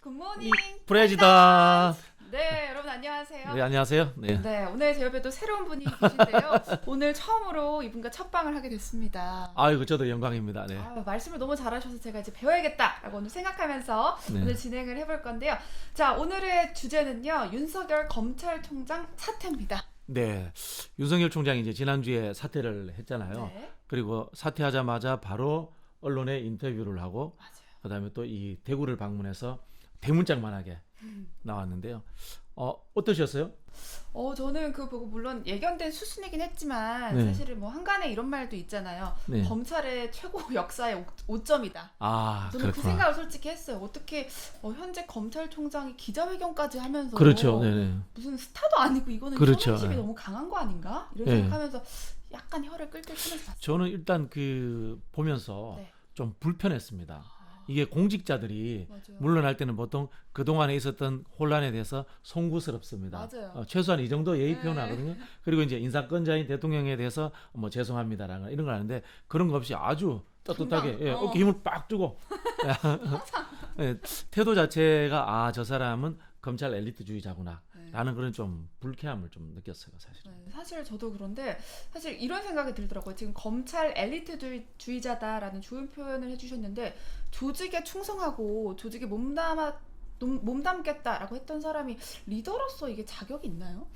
굿모닝 프레지다. 네, 여러분 안녕하세요. 네, 안녕하세요. 네. 네, 오늘 제 옆에 또 새로운 분이 계신데요. 오늘 처음으로 이분과 첫방을 하게 됐습니다. 아이고 저도 영광입니다. 네. 말씀을 너무 잘하셔서 제가 이제 배워야겠다라고 오늘 생각하면서 네. 오늘 진행을 해볼 건데요. 자, 오늘의 주제는요. 윤석열 검찰총장 사퇴입니다. 네. 윤석열 총장이 이제 지난주에 사퇴를 했잖아요. 네, 그리고 사퇴하자마자 바로 언론에 인터뷰를 하고 맞아요. 그다음에 또 이 대구를 방문해서 대문짝만하게 나왔는데요. 어떠셨어요? 저는 그거 보고 물론 예견된 수순이긴 했지만 네. 사실은 뭐 한간에 이런 말도 있잖아요. 네. 검찰의 최고 역사의 오점이다. 아, 저는 그 그렇구나. 생각을 솔직히 했어요. 어떻게 현재 검찰총장이 기자회견까지 하면서 그렇죠. 네네. 무슨 스타도 아니고 이거는 그렇죠. 현혹심이 네. 너무 강한 거 아닌가? 이런 네. 생각하면서 약간 혀를 끌끌 차면서 봤어요. 저는 일단 그 보면서 네. 좀 불편했습니다. 이게 공직자들이 맞아요. 물러날 때는 보통 그동안에 있었던 혼란에 대해서 송구스럽습니다. 맞아요. 최소한 이 정도 예의 네. 표현하거든요. 그리고 이제 인사권자인 대통령에 대해서 뭐 죄송합니다라는 이런 걸 하는데 그런 거 없이 아주 떳떳하게 금방, 어깨 힘을 빡 주고 예, 태도 자체가 저 사람은 검찰 엘리트주의자구나 라는 그런 좀 불쾌함을 좀 느꼈어요, 사실. 네, 사실 저도 그런데 사실 이런 생각이 들더라고요. 지금 검찰 엘리트주의자다라는 좋은 표현을 해주셨는데 조직에 충성하고 조직에 몸담겠다라고 했던 사람이 리더로서 이게 자격이 있나요?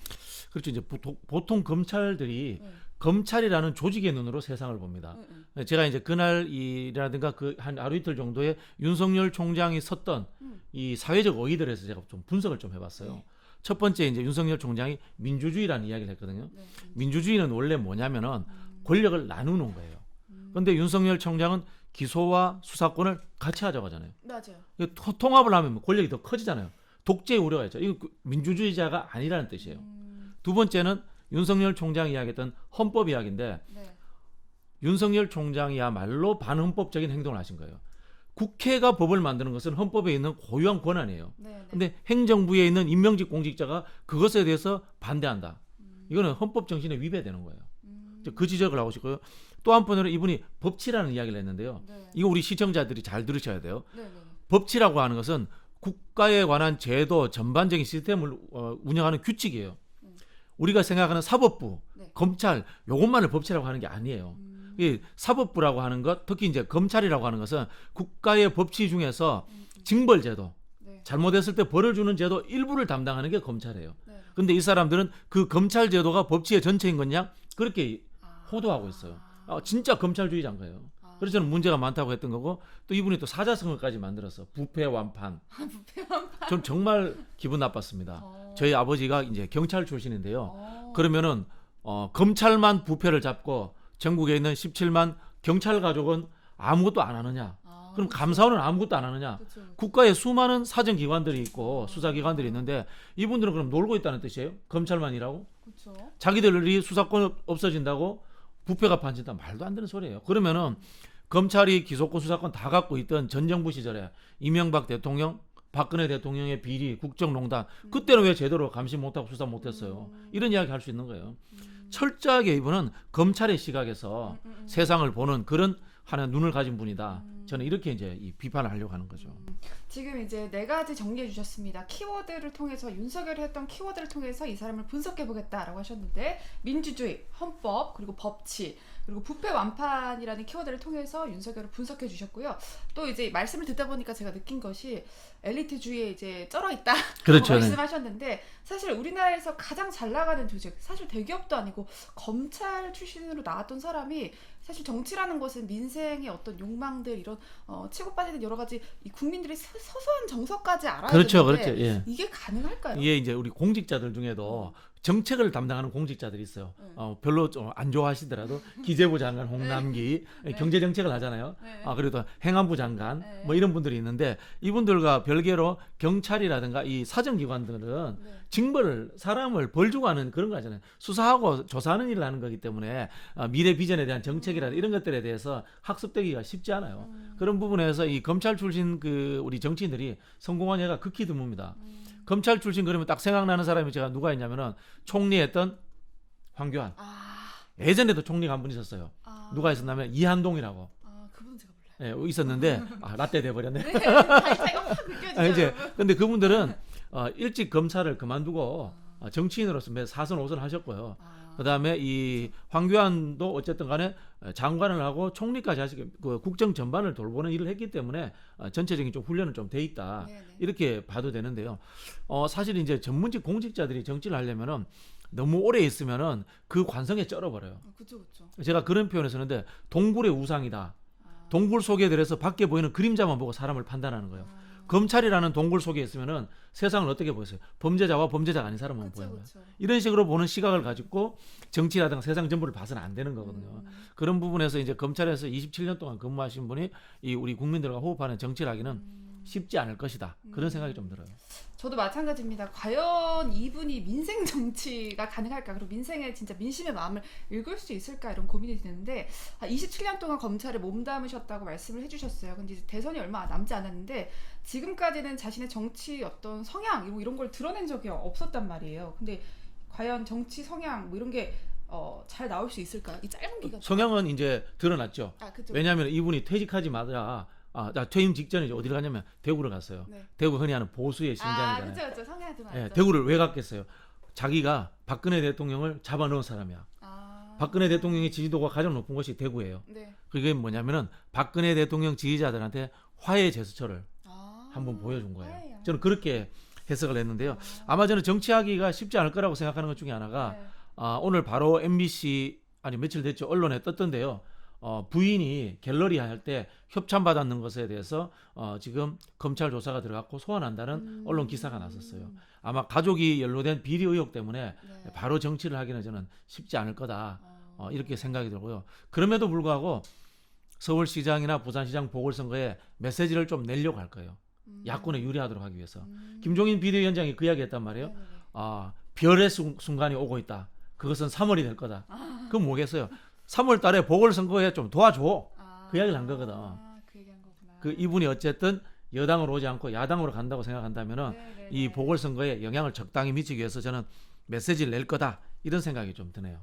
그렇죠. 이제 보통 검찰들이 네. 검찰이라는 조직의 눈으로 세상을 봅니다. 네. 제가 이제 그날이라든가 그 한 하루 이틀 정도에 윤석열 총장이 섰던 이 사회적 의의들에서 제가 좀 분석을 좀 해봤어요. 네. 첫 번째 이제 윤석열 총장이 민주주의라는 이야기를 했거든요. 네. 민주주의는 원래 뭐냐면은 권력을 나누는 거예요. 그런데 윤석열 총장은 기소와 수사권을 같이 하자고 하잖아요. 맞아요. 통합을 하면 권력이 더 커지잖아요. 독재 우려가 있죠. 이거 민주주의자가 아니라는 뜻이에요. 두 번째는 윤석열 총장이 이야기했던 헌법 이야기인데 네. 윤석열 총장이야말로 반헌법적인 행동을 하신 거예요. 국회가 법을 만드는 것은 헌법에 있는 고유한 권한이에요. 네. 근데 행정부에 있는 임명직 공직자가 그것에 대해서 반대한다. 이거는 헌법 정신에 위배되는 거예요. 그 지적을 하고 싶고요. 또 한편으로 이분이 법치라는 이야기를 했는데요. 네. 이거 우리 시청자들이 잘 들으셔야 돼요. 네. 법치라고 하는 것은 국가에 관한 제도 전반적인 시스템을 운영하는 규칙이에요. 우리가 생각하는 사법부, 네. 검찰 요것만을 법치라고 하는 게 아니에요. 이 사법부라고 하는 것, 특히 이제 검찰이라고 하는 것은 국가의 법치 중에서 징벌제도, 네. 잘못했을 때 벌을 주는 제도 일부를 담당하는 게 검찰이에요. 네. 근데 이 사람들은 그 검찰 제도가 법치의 전체인 거냐 그렇게 호도하고 있어요. 진짜 검찰주의자인 거예요. 그래서 저는 문제가 많다고 했던 거고 또 이분이 또 사자성어까지 만들어서 부패 완판. 전 정말 기분 나빴습니다. 저희 아버지가 이제 경찰 출신인데요. 그러면은 검찰만 부패를 잡고 전국에 있는 17만 경찰 가족은 아무것도 안 하느냐? 그럼 감사원은 아무것도 안 하느냐? 그렇죠. 국가에 수많은 사정기관들이 있고 수사기관들이 있는데 이분들은 그럼 놀고 있다는 뜻이에요? 검찰만 일하고? 그렇죠. 자기들이 수사권 없어진다고 부패가 판친다 말도 안 되는 소리예요. 그러면은 검찰이 기소권 수사권 다 갖고 있던 전 정부 시절에 이명박 대통령, 박근혜 대통령의 비리, 국정농단 그때는 왜 제대로 감시 못하고 수사 못했어요? 이런 이야기 할 수 있는 거예요. 철저하게 이분은 검찰의 시각에서 세상을 보는 그런 하나의 눈을 가진 분이다. 저는 이렇게 이제 이 비판을 하려고 하는 거죠. 지금 이제 네 가지 정리해 주셨습니다. 키워드를 통해서 윤석열이 했던 키워드를 통해서 이 사람을 분석해 보겠다라고 하셨는데 민주주의, 헌법, 그리고 법치, 그리고 부패 완판이라는 키워드를 통해서 윤석열을 분석해 주셨고요. 또 이제 말씀을 듣다 보니까 제가 느낀 것이 엘리트주의에 이제 쩔어 있다. 그렇죠. 말씀하셨는데 사실 우리나라에서 가장 잘 나가는 조직, 사실 대기업도 아니고 검찰 출신으로 나왔던 사람이 사실 정치라는 것은 민생의 어떤 욕망들 이런 치고 빠지는 여러 가지 이 국민들의 소소한 정서까지 알아야 그렇죠, 되는데 그렇죠. 예. 이게 가능할까요? 이게 이제 우리 공직자들 중에도 정책을 담당하는 공직자들이 있어요. 별로 좀 안 좋아하시더라도 기재부 장관 홍남기 경제 정책을 하잖아요. 네. 그래도 행안부 장관 네. 뭐 이런 분들이 있는데 이분들과 별개로 경찰이라든가 이 사정기관들은 네. 징벌을 사람을 벌 주고 하는 그런 거 하잖아요. 수사하고 조사하는 일을 하는 거기 때문에 미래 비전에 대한 정책이라든가 이런 것들에 대해서 학습되기가 쉽지 않아요. 그런 부분에서 이 검찰 출신 그 우리 정치인들이 성공한 예가 극히 드뭅니다. 검찰 출신 그러면 딱 생각나는 사람이 제가 누가 있냐면은 총리했던 황교안. 예전에도 총리가 한 분 있었어요. 누가 있었냐면 이한동이라고. 그분은 제가 몰라요. 있었는데 라떼 돼버렸네. 네, 나이 차이가 확 느껴지죠. 이제 여러분. 근데 그분들은 일찍 검찰을 그만두고 정치인으로서 매 4선 5선 하셨고요. 그다음에 이 황교안도 어쨌든 간에 장관을 하고 총리까지 하시고 그 국정 전반을 돌보는 일을 했기 때문에 전체적인 좀 훈련은 좀 돼 있다. 네네. 이렇게 봐도 되는데요. 사실 이제 전문직 공직자들이 정치를 하려면은 너무 오래 있으면은 그 관성에 쩔어버려요. 그쵸. 제가 그런 표현을 쓰는데 동굴의 우상이다. 동굴 속에 들어서 밖에 보이는 그림자만 보고 사람을 판단하는 거예요. 검찰이라는 동굴 속에 있으면은 세상을 어떻게 보였어요? 범죄자와 범죄자가 아닌 사람만 보이는 거예요. 이런 식으로 보는 시각을 가지고 정치라든가 세상 전부를 봐서는 안 되는 거거든요. 그런 부분에서 이제 검찰에서 27년 동안 근무하신 분이 이 우리 국민들과 호흡하는 정치를 하기는 쉽지 않을 것이다. 그런 생각이 좀 들어요. 저도 마찬가지입니다. 과연 이분이 민생 정치가 가능할까? 그리고 민생의 진짜 민심의 마음을 읽을 수 있을까? 이런 고민이 드는데 27년 동안 검찰에 몸담으셨다고 말씀을 해주셨어요. 근데 이제 대선이 얼마 남지 않았는데 지금까지는 자신의 정치 어떤 성향 이런 걸 드러낸 적이 없었단 말이에요. 근데 과연 정치 성향 뭐 이런 게 잘 나올 수 있을까? 이 짧은 기간. 성향은 이제 드러났죠. 그쵸. 왜냐하면 이분이 퇴직하자마자 나 퇴임 직전에 이제 어디를 갔냐면 대구를 갔어요. 네. 대구 흔히 하는 보수의 심장이잖아요. 그쵸. 성향 드러났죠. 예, 대구를 왜 갔겠어요? 자기가 박근혜 대통령을 잡아넣은 사람이야. 박근혜 대통령의 지지도가 가장 높은 곳이 대구예요. 네. 그게 뭐냐면은 박근혜 대통령 지지자들한테 화해 제스처를 한번 보여준 거예요. 화해요. 저는 그렇게 해석을 했는데요. 아마 저는 정치하기가 쉽지 않을 거라고 생각하는 것 중에 하나가 네. 오늘 바로 MBC 며칠 됐죠. 언론에 떴던데요. 부인이 갤러리 할 때 협찬 받았는 것에 대해서 지금 검찰 조사가 들어갔고 소환한다는 언론 기사가 났었어요. 아마 가족이 연루된 비리 의혹 때문에 네. 바로 정치를 하기는 저는 쉽지 않을 거다. 이렇게 생각이 들고요. 그럼에도 불구하고 서울시장이나 부산시장 보궐선거에 메시지를 좀 내려고 할 거예요. 야권에 유리하도록 하기 위해서. 김종인 비대위원장이 그 이야기 했단 말이에요. 별의 순간이 오고 있다. 그것은 3월이 될 거다. 그건 뭐겠어요? 3월 달에 보궐선거에 좀 도와줘. 그 이야기를 한 거거든. 그 얘기한 거구나. 그 이분이 어쨌든 여당으로 오지 않고 야당으로 간다고 생각한다면은 네네네. 이 보궐선거에 영향을 적당히 미치기 위해서 저는 메시지를 낼 거다. 이런 생각이 좀 드네요.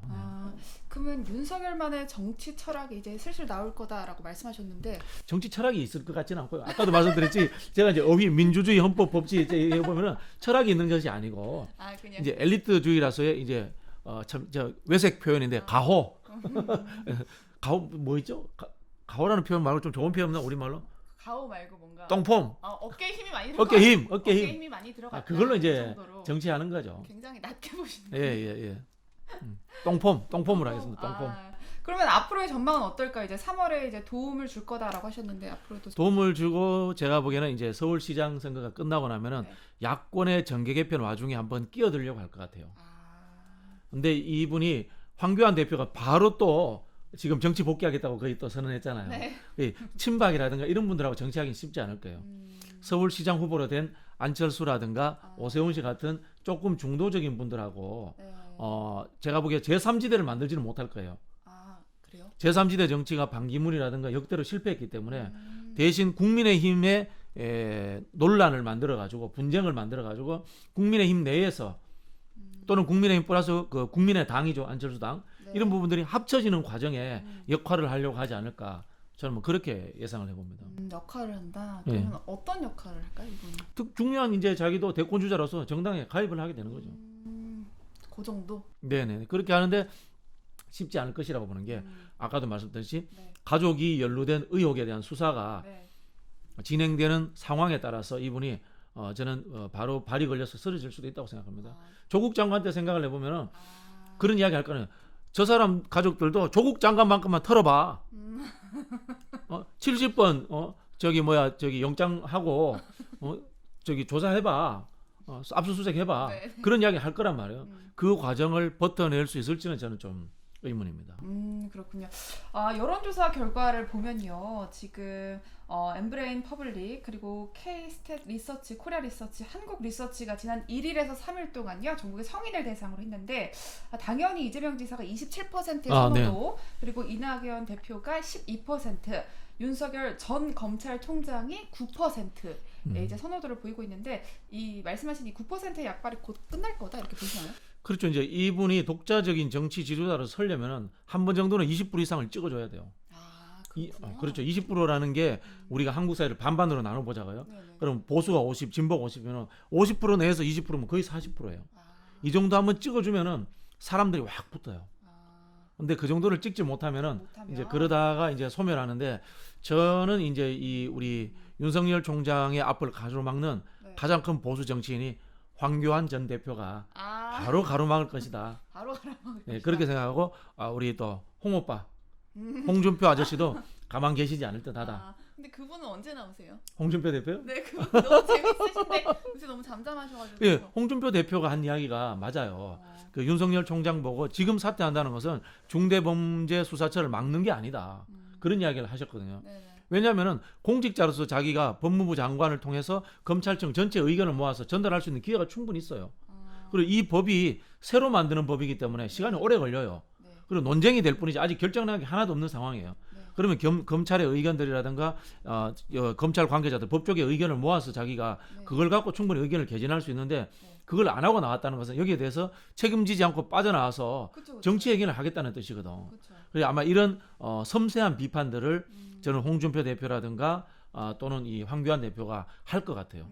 그러면 윤석열만의 정치 철학이 이제 슬슬 나올 거다라고 말씀하셨는데 정치 철학이 있을 것 같지는 않고요. 아까도 말씀드렸지, 제가 이제 어휘 민주주의 헌법 법치 이제 보면은 철학이 있는 것이 아니고 그냥 이제 엘리트주의라서의 이제 참 저 외색 표현인데 가호. 가호 뭐 있죠? 가호라는 표현 말고 좀 좋은 표현 없나 우리말로? 가오 말고 뭔가 똥폼. 어깨에 힘이 많이 들어가. 어깨 힘. 힘이 많이 들어가. 그걸로 이제 정치하는 거죠. 굉장히 낮게 보시는. 예. 똥폼으로 하겠습니다. 똥폼. 그러면 앞으로의 전망은 어떨까? 이제 3월에 이제 도움을 줄 거다라고 하셨는데 앞으로도 도움을 주고 제가 보기에는 이제 서울시장 선거가 끝나고 나면은 네. 야권의 정계 개편 와중에 한번 끼어들려고 할 것 같아요. 근데 이분이 황교안 대표가 바로 또 지금 정치 복귀하겠다고 거의 또 선언했잖아요. 네. 이 친박이라든가 이런 분들하고 정치하기는 쉽지 않을 거예요. 서울시장 후보로 된 안철수라든가 오세훈 씨 같은 조금 중도적인 분들하고 네. 제가 보기에 제3지대를 만들지는 못할 거예요. 그래요? 제3지대 정치가 반기문이라든가 역대로 실패했기 때문에 대신 국민의힘의 논란을 만들어가지고 분쟁을 만들어가지고 국민의힘 내에서 또는 국민의힘 플러스 그 국민의 당이죠. 안철수 당. 네. 이런 부분들이 합쳐지는 과정에 역할을 하려고 하지 않을까. 저는 뭐 그렇게 예상을 해봅니다. 역할을 한다. 예. 그러면 어떤 역할을 할까요, 이분은? 중요한 이제 자기도 대권 주자로서 정당에 가입을 하게 되는 거죠. 그 정도? 네네. 그렇게 하는데 쉽지 않을 것이라고 보는 게 아까도 말씀드렸듯이 네. 가족이 연루된 의혹에 대한 수사가 네. 진행되는 상황에 따라서 이분이 저는 바로 발이 걸려서 쓰러질 수도 있다고 생각합니다. 조국 장관 때 생각을 해보면은 그런 이야기 할 거는 저 사람 가족들도 조국 장관만큼만 털어봐. 70번 저기 영장하고 저기 조사해봐. 압수수색 해봐. 네. 그런 이야기 할 거란 말이에요. 그 과정을 버텨낼 수 있을지는 저는 좀 의문입니다. 그렇군요. 여론조사 결과를 보면요. 지금 엠브레인 퍼블릭 그리고 K-스탯 리서치, 코리아 리서치, 한국 리서치가 지난 1일에서 3일 동안요. 전국의 성인을 대상으로 했는데 당연히 이재명 지사가 27%의 선호도 그리고 이낙연 대표가 12%, 윤석열 전 검찰총장이 9%의 이제 선호도를 보이고 있는데 이 말씀하신 이 9%의 약발이 곧 끝날 거다 이렇게 보시나요? 그렇죠. 이제 이분이 독자적인 정치 지도자로 서려면은 한 번 정도는 20% 이상을 찍어줘야 돼요. 그렇죠. 20%라는 게 우리가 한국 사회를 반반으로 나눠 보자고요. 네네. 그럼 보수가 50, 진보가 50이면 50% 내에서 20%면 거의 40%예요. 아. 이 정도 한번 찍어주면은 사람들이 확 붙어요. 아. 근데 그 정도를 찍지 못하면은 못하면? 이제 그러다가 이제 소멸하는데 저는 이제 이 우리 윤석열 총장의 앞을 가로막는 네. 가장 큰 보수 정치인이 황교안 전 대표가 아. 바로 가로막을 것이다. 바로 가라고. 네, 그렇게 생각하고 우리 또 홍 오빠, 홍준표 아저씨도 가만 계시지 않을 듯하다. 아, 근데 그분은 언제 나오세요? 홍준표 대표요? 네, 그분 너무 재밌으신데 요새 너무 잠잠하셔가지고. 예, 홍준표 대표가 한 이야기가 맞아요. 어. 그 윤석열 총장 보고 지금 사퇴한다는 것은 중대범죄수사처를 막는 게 아니다. 그런 이야기를 하셨거든요. 네네. 왜냐하면은 공직자로서 자기가 법무부 장관을 통해서 검찰청 전체 의견을 모아서 전달할 수 있는 기회가 충분히 있어요. 그리고 이 법이 새로 만드는 법이기 때문에 시간이 오래 걸려요. 네. 그리고 논쟁이 될 뿐이지 아직 결정난 게 하나도 없는 상황이에요. 네. 그러면 검찰의 의견들이라든가 검찰 관계자들 법조계 의견을 모아서 자기가 네. 그걸 갖고 충분히 의견을 개진할 수 있는데 네. 그걸 안 하고 나왔다는 것은 여기에 대해서 책임지지 않고 빠져나와서 그쵸. 정치 얘기를 하겠다는 뜻이거든. 그쵸. 그래서 아마 이런 섬세한 비판들을 저는 홍준표 대표라든가 또는 이 황교안 대표가 할 것 같아요.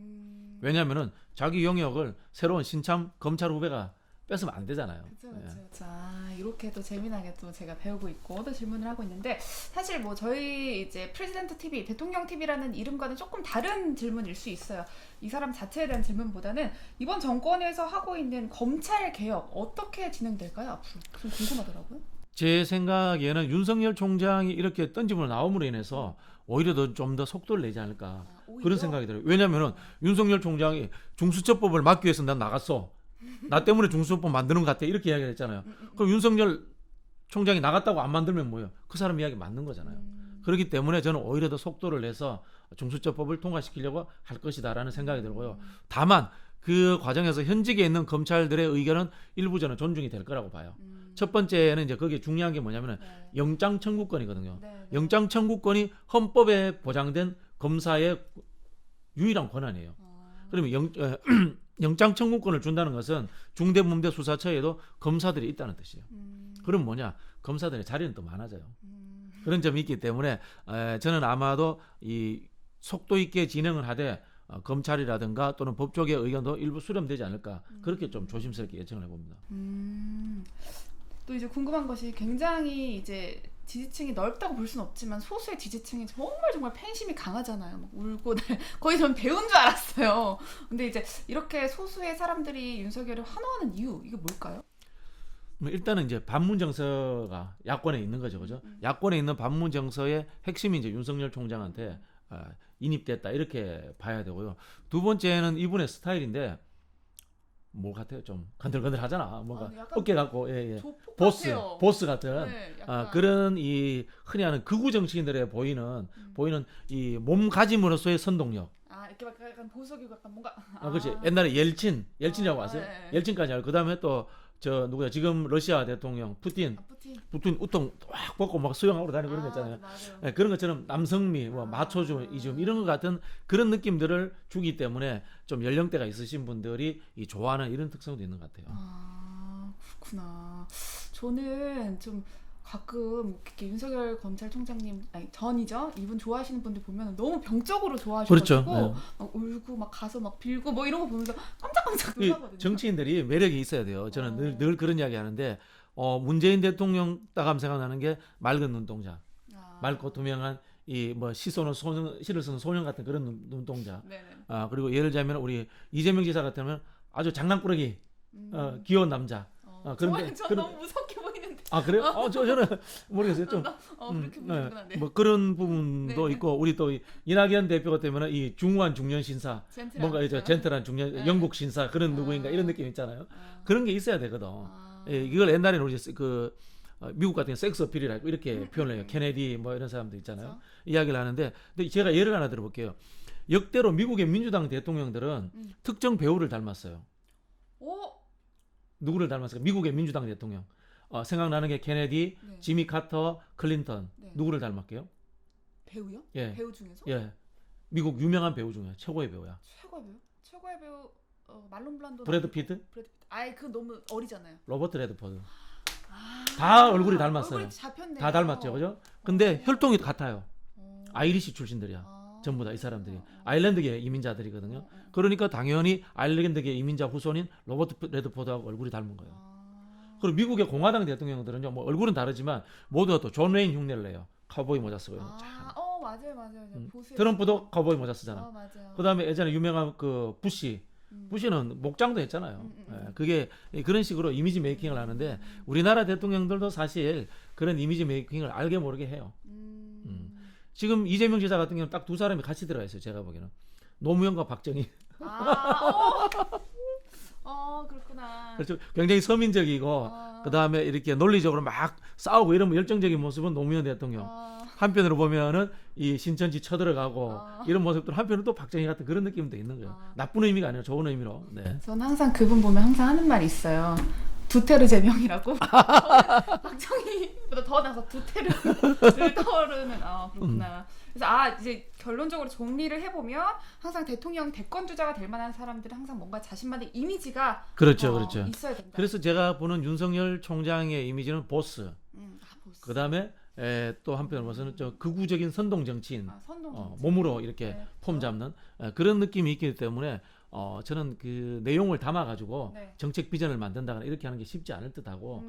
왜냐하면은 자기 영역을 새로운 신참 검찰 후배가 뺏으면 안 되잖아요. 그쵸, 예. 그쵸. 자, 이렇게 또 재미나게 또 제가 배우고 있고 또 질문을 하고 있는데 사실 뭐 저희 이제 프레지던트 TV, 대통령 TV라는 이름과는 조금 다른 질문일 수 있어요. 이 사람 자체에 대한 질문보다는 이번 정권에서 하고 있는 검찰 개혁 어떻게 진행될까요? 앞으로 좀 궁금하더라고요. 제 생각에는 윤석열 총장이 이렇게 던짐으로 나옴으로 인해서 오히려 좀 더 속도를 내지 않을까 오히려? 그런 생각이 들어요. 왜냐하면은 윤석열 총장이 중수처법을 막기 위해서 난 나갔어. 나 때문에 중수처법 만드는 것 같아. 이렇게 이야기를 했잖아요. 그럼 윤석열 총장이 나갔다고 안 만들면 뭐예요? 그 사람 이야기 맞는 거잖아요. 그렇기 때문에 저는 오히려 더 속도를 내서 중수처법을 통과시키려고 할 것이다라는 생각이 들고요. 다만 그 과정에서 현직에 있는 검찰들의 의견은 일부 저는 존중이 될 거라고 봐요. 첫 번째는 이제 거기에 중요한 게 뭐냐면은 네. 영장 청구권이거든요. 네, 네. 영장 청구권이 헌법에 보장된 검사의 유일한 권한이에요. 그러면 영장 청구권을 준다는 것은 중대범죄수사처에도 검사들이 있다는 뜻이에요. 그럼 뭐냐? 검사들의 자리는 또 많아져요. 그런 점이 있기 때문에 저는 아마도 이 속도 있게 진행을 하되 검찰이라든가 또는 법조계의 의견도 일부 수렴되지 않을까 그렇게 좀 조심스럽게 예측을 해봅니다. 또 이제 궁금한 것이 굉장히 이제 지지층이 넓다고 볼 수는 없지만 소수의 지지층이 정말 팬심이 강하잖아요. 막 울고 거의 전 배운 줄 알았어요. 근데 이제 이렇게 소수의 사람들이 윤석열을 환호하는 이유 이게 뭘까요? 일단은 이제 반문 정서가 야권에 있는 거죠, 그죠? 야권에 있는 반문 정서의 핵심이 이제 윤석열 총장한테 인입됐다 이렇게 봐야 되고요. 두 번째는 이분의 스타일인데 뭐 같아요? 좀 건들건들하잖아. 뭔가 약간 어깨 갖고 조폭 보스 같아요. 보스 같은 네, 약간. 그런 이 흔히 하는 극우 정치인들의 보이는 이 몸가짐으로서의 선동력. 이렇게 막 약간 보석이고 약간 뭔가. 그렇지. 옛날에 옐친이라고 아세요? 네. 옐친까지 알고 그다음에 또 저 누구야? 지금 러시아 대통령 푸틴 우통 확 벗고 막 수영하고 다니고 그런 거 있잖아요. 맞아요. 네, 그런 것처럼 남성미, 뭐 마초주의즘 이런 것 같은 그런 느낌들을 주기 때문에 좀 연령대가 있으신 분들이 이 좋아하는 이런 특성도 있는 것 같아요. 그렇구나. 저는 좀 가끔 이렇게 윤석열 검찰총장님 전이죠. 이분 좋아하시는 분들 보면 너무 병적으로 좋아하셔가지고 그렇죠. 막 울고 막 가서 막 빌고 뭐 이런 거 보면서 깜짝깜짝 놀라거든요. 정치인들이 매력이 있어야 돼요. 저는 늘 그런 이야기 하는데 문재인 대통령 따감 생각나는 게 맑은 눈동자, 맑고 투명한 이 뭐 시를 쓰는 소년 같은 그런 눈동자. 네네. 그리고 예를 들자면 우리 이재명 지사 같으면 아주 장난꾸러기 귀여운 남자. 그런데 저 너무 무섭게 보이는데. 그래요? 저는 모르겠어요. 좀 그렇게 보이는구나. 네. 뭐 그런 부분도 네. 있고 우리 또 이낙연 대표 같으면 이 중후한 중년 신사, 뭔가 이제 젠틀한 중년 네. 영국 신사 그런 누구인가 이런 느낌 있잖아요. 그런 게 있어야 되거든. 이걸 옛날에는 우리 미국 같은 섹스 어필이라고 이렇게 표현을 해요. 케네디 뭐 이런 사람들 있잖아요. 그렇죠. 이야기를 하는데 근데 제가 예를 하나 들어볼게요. 역대로 미국의 민주당 대통령들은 특정 배우를 닮았어요. 누구를 닮았을까? 미국의 민주당 대통령. 생각나는 게 케네디, 네. 지미 카터, 클린턴. 네. 누구를 닮았게요? 배우요? 예. 배우 중에서? 예. 미국 유명한 배우 중에 최고의 배우야. 최고의 배우 말론 블란도 브래드 피트? 그 너무 어리잖아요. 로버트 레드포드. 다 얼굴이 닮았어요. 얼굴이 잡혔네요. 다 닮았죠, 그죠? 근데 혈통이 같아요. 어. 아이리시 출신들이야. 아. 전부 다 이 사람들이 아일랜드계 이민자들이거든요. 그러니까 당연히 아일랜드계 이민자 후손인 로버트 레드포드하고 얼굴이 닮은 거예요. 그리고 미국의 공화당 대통령들은요, 뭐 얼굴은 다르지만 모두가 또 존 웨인 흉내를 내요. 카우보이 모자 쓰고. 맞아요. 보세요. 트럼프도 카우보이 모자 쓰잖아. 맞아요. 그다음에 예전에 유명한 그 부시는 목장도 했잖아요. 예, 그게 그런 식으로 이미지 메이킹을 하는데 우리나라 대통령들도 사실 그런 이미지 메이킹을 알게 모르게 해요. 지금 이재명 지사 같은 경우는 딱 두 사람이 같이 들어가 있어요. 제가 보기에는 노무현과 박정희. 그렇구나. 그렇죠. 굉장히 서민적이고 그다음에 이렇게 논리적으로 막 싸우고 이런 열정적인 모습은 노무현 대통령. 한편으로 보면은 이 신천지 쳐들어가고 이런 모습들 한편으로 또 박정희 같은 그런 느낌도 있는 거예요. 나쁜 의미가 아니라 좋은 의미로. 네. 저는 항상 그분 보면 항상 하는 말이 있어요. 두테르 제명이라고. 박정희보다 더 나서 두테르를 떠오르는. 그렇구나. 그래서 이제 결론적으로 정리를 해보면 항상 대통령 대권 주자가 될 만한 사람들은 항상 뭔가 자신만의 이미지가 그렇죠. 있어야 된다. 그래서 제가 보는 윤석열 총장의 이미지는 보스. 보스. 그다음에 또 한편으로 봐서는 저 극우적인 선동 정치인, 선동 정치인. 몸으로 이렇게 폼 잡는 그런 느낌이 있기 때문에 저는 그 내용을 담아가지고 정책 비전을 만든다거나 이렇게 하는 게 쉽지 않을 듯하고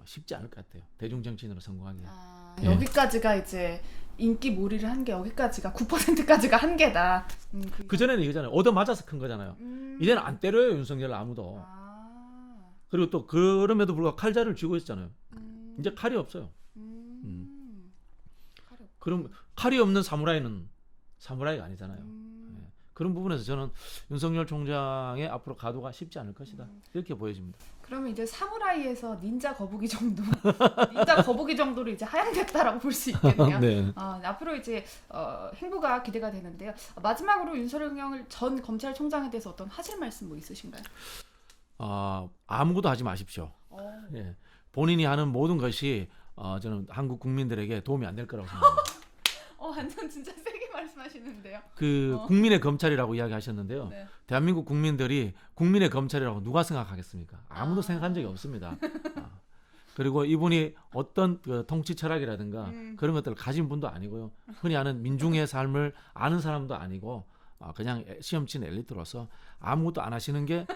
쉽지 않을 것 같아요. 대중 정치인으로 성공하기. 여기까지가 이제 인기 몰이를 한 게 여기까지가 9%까지가 한계다. 그 전에는 이거잖아요. 얻어 맞아서 큰 거잖아요. 이제는 안 때려요 윤석열 아무도. 그리고 또 그럼에도 불구하고 칼자를 쥐고 있잖아요. 이제 칼이 없어요. 그럼 칼이 없는 사무라이는 사무라이가 아니잖아요. 그런 부분에서 저는 윤석열 총장의 앞으로 가도가 쉽지 않을 것이다. 이렇게 보여집니다. 그러면 이제 사무라이에서 닌자 거북이 정도, 닌자 거북이 정도로 이제 하향됐다라고 볼 수 있겠네요. 네. 앞으로 이제 행보가 기대가 되는데요. 마지막으로 윤석열 전 검찰총장에 대해서 어떤 하실 말씀 뭐 있으신가요? 아무것도 하지 마십시오. 예. 본인이 하는 모든 것이 저는 한국 국민들에게 도움이 안 될 거라고 생각합니다. 완전 진짜 세게 말씀하시는데요. 국민의 검찰이라고 이야기하셨는데요. 네. 대한민국 국민들이 국민의 검찰이라고 누가 생각하겠습니까? 아무도 생각한 적이 없습니다. 그리고 이분이 어떤 그 통치 철학이라든가 그런 것들을 가진 분도 아니고요. 흔히 아는 민중의 삶을 아는 사람도 아니고 그냥 시험 친 엘리트로서 아무것도 안 하시는 게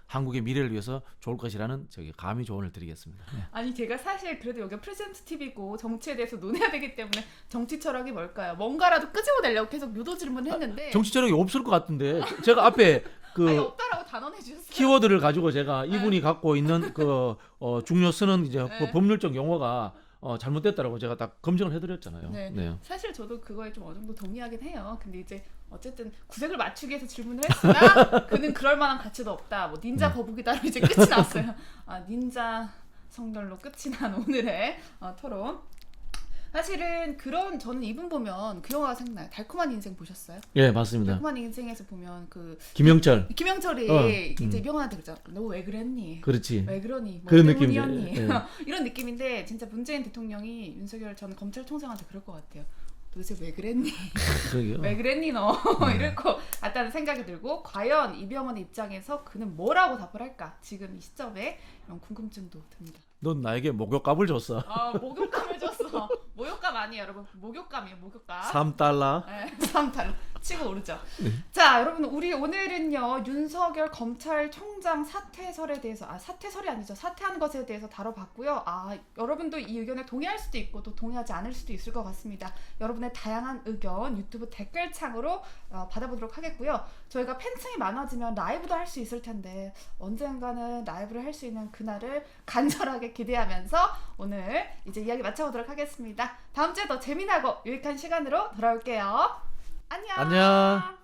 한국의 미래를 위해서 좋을 것이라는 감히 조언을 드리겠습니다. 네. 아니 제가 사실 그래도 여기가 프레젠트 TV고 정치에 대해서 논해야 되기 때문에 정치 철학이 뭘까요? 뭔가라도 끄집어내려고 계속 유도 질문했는데 정치 철학이 없을 것 같은데 제가 앞에 아니 없다라고 단언해 주셨어요. 키워드를 가지고 제가 이분이 갖고 있는 그 중요 쓰는 이제 그 법률적 용어가 잘못됐다라고 제가 딱 검증을 해드렸잖아요. 네. 사실 저도 그거에 좀 어느 정도 동의하긴 해요. 근데 이제 어쨌든 구색을 맞추기 위해서 질문을 했으나 그는 그럴 만한 가치도 없다. 뭐 닌자 거북이다로 이제 끝이 났어요. 닌자 성별로 끝이 난 오늘의 토론. 사실은 저는 이분 보면 그 영화가 생각나요. 달콤한 인생 보셨어요? 예, 맞습니다. 달콤한 인생에서 보면 김영철이 이제 이병헌한테 그러잖아. 너 왜 그랬니? 그렇지. 왜 그러니? 뭐 그런 때문이었니? 느낌이죠. 이런 느낌인데 진짜 문재인 대통령이 윤석열 전 검찰총장한테 그럴 것 같아요. 도대체 왜 그랬니? 왜 그랬니 너? 이럴 것 같다는 생각이 들고 과연 이병헌의 입장에서 그는 뭐라고 답을 할까? 지금 이 시점에 이런 궁금증도 듭니다. 넌 나에게 목욕값을 줬어. 목욕감을 줬어. 모욕감 아니에요 여러분. 목욕감이에요. 목욕감. 3달러. 네, 3달러. 치고 오르죠. 자 여러분 우리 오늘은요 윤석열 검찰총장 사퇴설에 대해서 사퇴설이 아니죠. 사퇴한 것에 대해서 다뤄봤고요. 여러분도 이 의견에 동의할 수도 있고 또 동의하지 않을 수도 있을 것 같습니다. 여러분의 다양한 의견 유튜브 댓글창으로 받아보도록 하겠고요. 저희가 팬층이 많아지면 라이브도 할 수 있을 텐데 언젠가는 라이브를 할 수 있는 그날을 간절하게 기대하면서 오늘 이제 이야기 마쳐보도록 하겠습니다. 다음 주에 더 재미나고 유익한 시간으로 돌아올게요. 안녕.